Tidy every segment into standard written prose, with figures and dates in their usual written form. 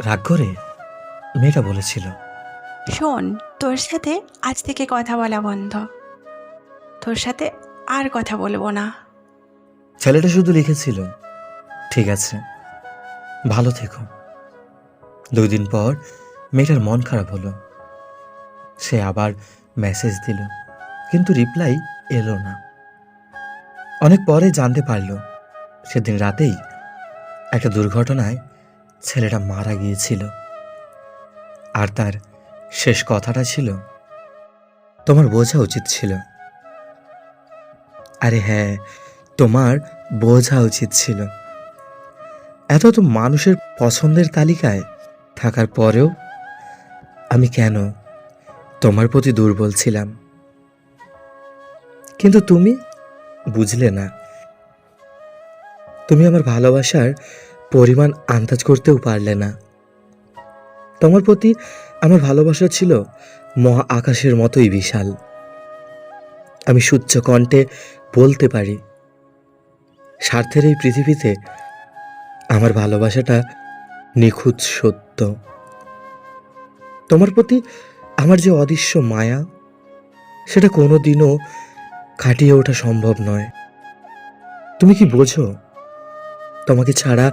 রাগ করে মেয়েটা বলেছিল, শোন, তোর সাথে আজ থেকে কথা বলা বন্ধ। তোর সাথে আর কথা বলবো না। ছেলেটা শুধু লিখেছিল, ঠিক আছে, ভালো থেকো। 2 দিন পর মেয়েটার মন খারাপ হলো। সে আবার মেসেজ দিল, কিন্তু রিপ্লাই এলো না। অনেক পরে জানতে পারল সেদিন রাতেই একটা দুর্ঘটনায় ছেলেটা মারা গিয়েছিল। আর তার শেষ কথাটা ছিল, তোমার বোঝা উচিত ছিল। আরে হ্যাঁ, তোমার বোঝা উচিত ছিল। এত তো মানুষের পছন্দের তালিকায় থাকার পরেও আমি কেন তোমার প্রতি দুর্বল ছিলাম। কিন্তু তুমি বুঝলে না। তুমি আমার ভালোবাসার পরিমাণ আন্দাজ করতেও পারলে না। তোমার প্রতি আমার ভালোবাসা ছিল মহা আকাশের মতোই বিশাল। আমি সূচ্য কণ্ঠে বলতে পারি, স্বার্থের এই পৃথিবীতে আমার ভালোবাসাটা নিখুঁত সত্য। তোমার প্রতি আমার যে অদৃশ্য মায়া, সেটা কোনোদিনও কাটিয়ে ওঠা সম্ভব নয়। তুমি কি বোঝো তোমাকে ছাড়া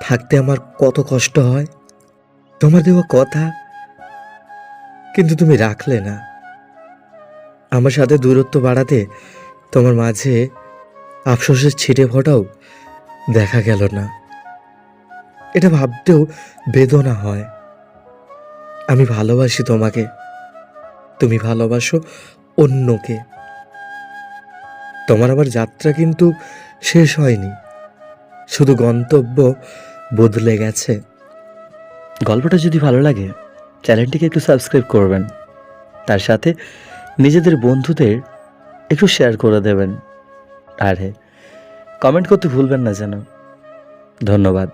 থাকতে আমার কত কষ্ট হয়? তোমার দেওয়া কথা কিন্তু তুমি রাখলে না। আমার সাথে দূরত্ব বাড়াতে তোমার মাঝে আফসোসের ছিটে ফোঁটাও দেখা গেল না। এটা ভাবতেও বেদনা হয়। আমি ভালোবাসি তোমাকে, তুমি ভালোবাসো অন্যকে। তোমার আমার যাত্রা কিন্তু শেষ হয়নি, শুধু গন্তব্য বদলে গেছে। গল্পটা যদি ভালো লাগে চ্যানেলটিকে একটু সাবস্ক্রাইব করবেন, তার সাথে নিজেদের বন্ধুদের একটু শেয়ার করে দেবেন। আর হ্যাঁ, কমেন্ট করতে ভুলবেন না যেন। ধন্যবাদ।